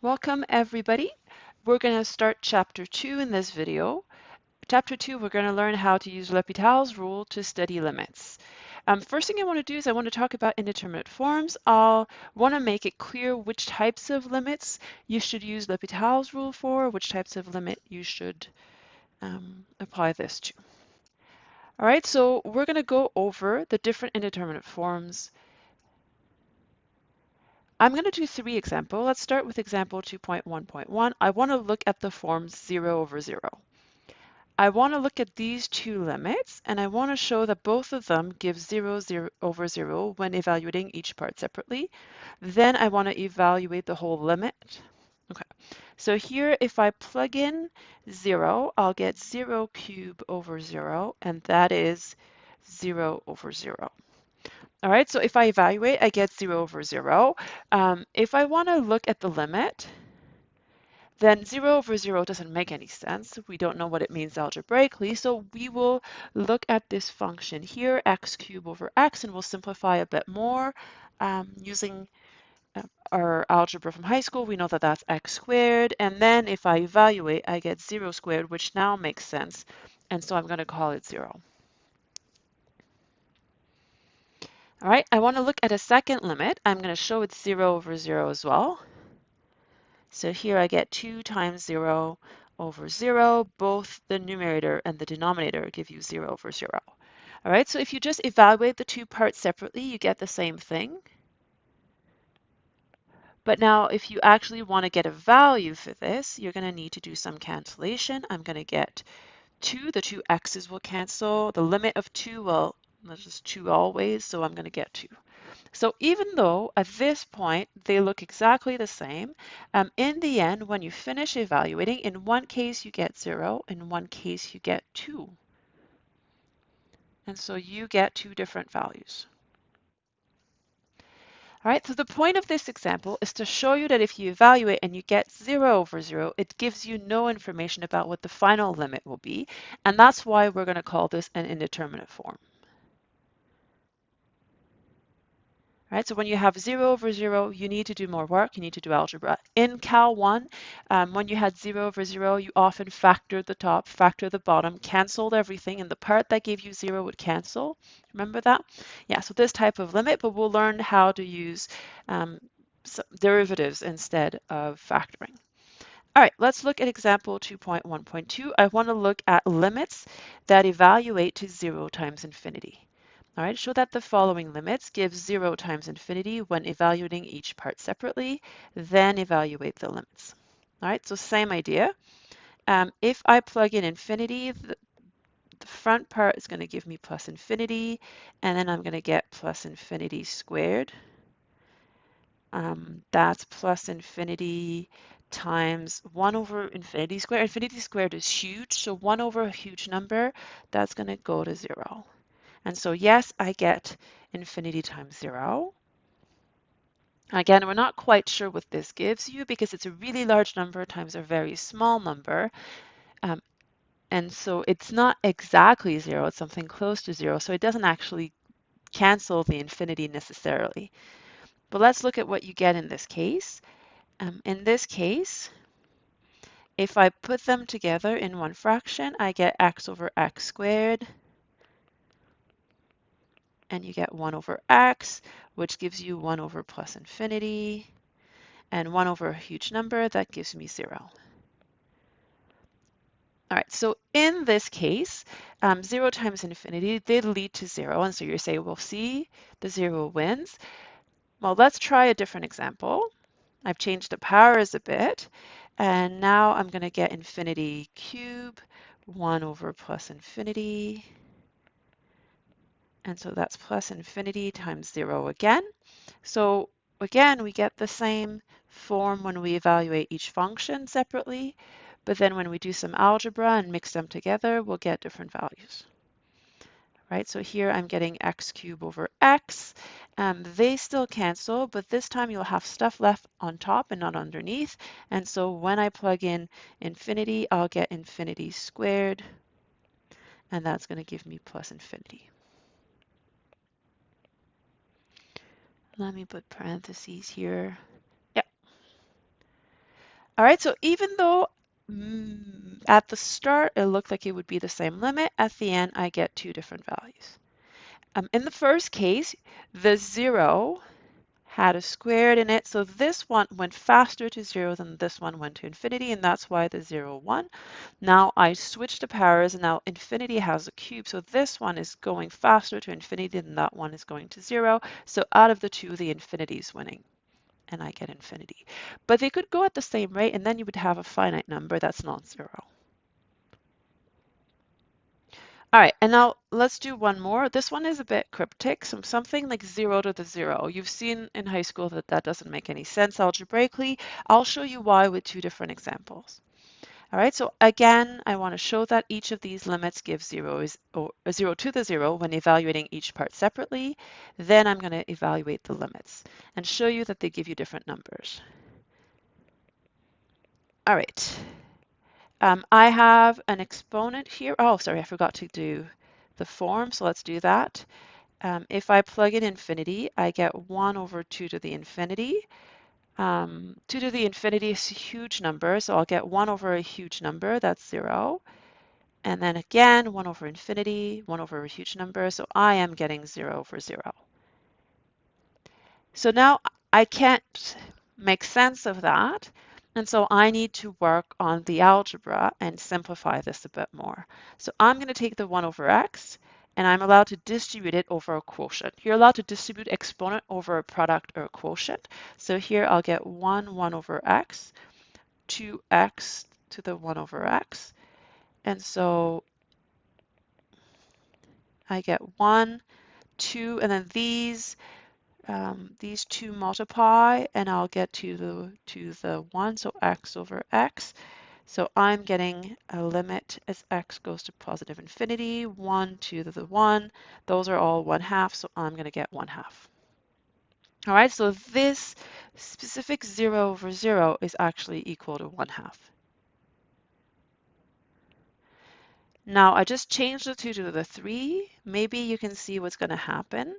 Welcome everybody. We're going to start chapter 2 in this video. Chapter 2, we're going to learn how to use L'Hopital's rule to study limits. First thing I want to do is I want to talk about indeterminate forms. I'll want to make it clear which types of limits you should use L'Hopital's rule for, which types of limit you should apply this to. All right, so we're going to go over the different indeterminate forms. I'm going to do 3 examples. Let's start with example 2.1.1. I want to look at the forms 0 over 0. I want to look at these two limits, and I want to show that both of them give 0 over 0 when evaluating each part separately. Then I want to evaluate the whole limit. Okay, so here if I plug in 0, I'll get 0 cubed over 0, and that is 0 over 0. All right, so if I evaluate, I get 0 over 0. If I want to look at the limit, then 0 over 0 doesn't make any sense. We don't know what it means algebraically, so we will look at this function here, x cubed over x, and we'll simplify a bit more using our algebra from high school. We know that that's x squared, and then if I evaluate, I get 0 squared, which now makes sense, and so I'm going to call it 0. All right, I want to look at a second limit. I'm going to show it's 0 over 0 as well. So here I get 2 times 0 over 0. Both the numerator and the denominator give you 0 over 0. All right, so if you just evaluate the two parts separately, you get the same thing. But now if you actually want to get a value for this, you're going to need to do some cancellation. I'm going to get 2. The two x's will cancel. The limit of 2, well, that's just 2 always, so I'm going to get 2. So even though at this point they look exactly the same, in the end, when you finish evaluating, in one case you get 0, in one case you get 2. And so you get 2 different values. All right, so the point of this example is to show you that if you evaluate and you get 0 over 0, it gives you no information about what the final limit will be. And that's why we're going to call this an indeterminate form. Right, so when you have 0 over 0, you need to do more work, you need to do algebra. In Cal 1, when you had 0 over 0, you often factored the top, factored the bottom, canceled everything, and the part that gave you 0 would cancel. Remember that? Yeah, so this type of limit, but we'll learn how to use derivatives instead of factoring. All right, let's look at example 2.1.2. I want to look at limits that evaluate to 0 times infinity. All right, show that the following limits give 0 times infinity when evaluating each part separately, then evaluate the limits. All right, so same idea. If I plug in infinity, the front part is going to give me plus infinity, and then I'm going to get plus infinity squared. That's plus infinity times 1 over infinity squared. Infinity squared is huge, so 1 over a huge number, that's going to go to 0. And so yes, I get infinity times 0. Again, we're not quite sure what this gives you because it's a really large number times a very small number. And so it's not exactly 0, it's something close to 0. So it doesn't actually cancel the infinity necessarily. But let's look at what you get in this case. In this case, if I put them together in one fraction, I get x over x squared. And you get 1 over x, which gives you 1 over plus infinity, and 1 over a huge number, that gives me 0. All right, so in this case, 0 times infinity did lead to 0, and so you say, well, see, the 0 wins. Well, let's try a different example. I've changed the powers a bit, and now I'm going to get infinity cubed, 1 over plus infinity, and so that's plus infinity times 0 again. So again, we get the same form when we evaluate each function separately, but then when we do some algebra and mix them together, we'll get different values. Right, so here I'm getting x cubed over x. They still cancel, but this time you'll have stuff left on top and not underneath. And so when I plug in infinity, I'll get infinity squared, and that's going to give me plus infinity. Let me put parentheses here. Yep. All right, so even though at the start it looked like it would be the same limit, at the end I get two different values. In the first case, the 0 had a squared in it, so this one went faster to 0 than this one went to infinity, and that's why the 0, 1. Now I switch the powers, and now infinity has a cube, so this one is going faster to infinity than that one is going to 0. So out of the two, the infinity is winning, and I get infinity. But they could go at the same rate, and then you would have a finite number that's non-zero. All right, and now let's do one more. This one is a bit cryptic, something like 0 to the 0. You've seen in high school that that doesn't make any sense algebraically. I'll show you why with two different examples. All right, so again, I want to show that each of these limits give 0 to the 0 when evaluating each part separately. Then I'm going to evaluate the limits and show you that they give you different numbers. All right. I have an exponent here. Oh, sorry, I forgot to do the form, so let's do that. If I plug in infinity, I get 1 over 2 to the infinity. 2 to the infinity is a huge number, so I'll get 1 over a huge number, that's 0. And then again, 1 over infinity, 1 over a huge number, so I am getting 0 over 0. So now I can't make sense of that. And so I need to work on the algebra and simplify this a bit more. So I'm going to take the 1 over x, and I'm allowed to distribute it over a quotient. You're allowed to distribute exponent over a product or a quotient. So here I'll get 1 over x, 2x to the 1 over x. And so I get 1, 2, and then these two multiply, and I'll get to the 1, so x over x. So I'm getting a limit as x goes to positive infinity, 1 to the 1. Those are all 1/2, so I'm going to get 1/2. All right, so this specific 0 over 0 is actually equal to 1/2. Now I just changed the 2 to the 3. Maybe you can see what's going to happen.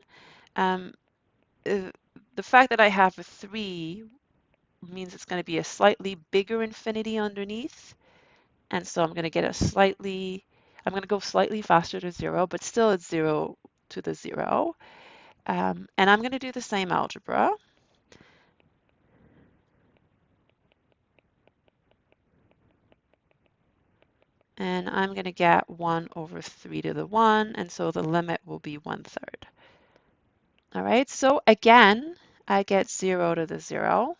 The fact that I have a 3 means it's going to be a slightly bigger infinity underneath. And so I'm going to get I'm going to go slightly faster to 0, but still it's 0 to the 0. And I'm going to do the same algebra. And I'm going to get 1 over 3 to the 1, and so the limit will be 1/3. All right, so again, I get 0 to the 0.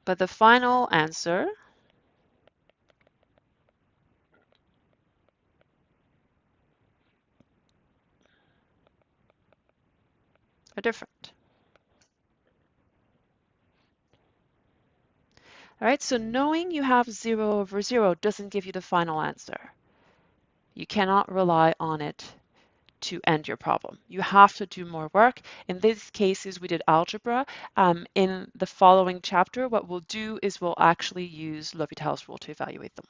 But the final answer are different. All right, so knowing you have 0 over 0 doesn't give you the final answer. You cannot rely on it to end your problem. You have to do more work. In these cases, we did algebra. In the following chapter, what we'll do is we'll actually use L'Hopital's rule to evaluate them.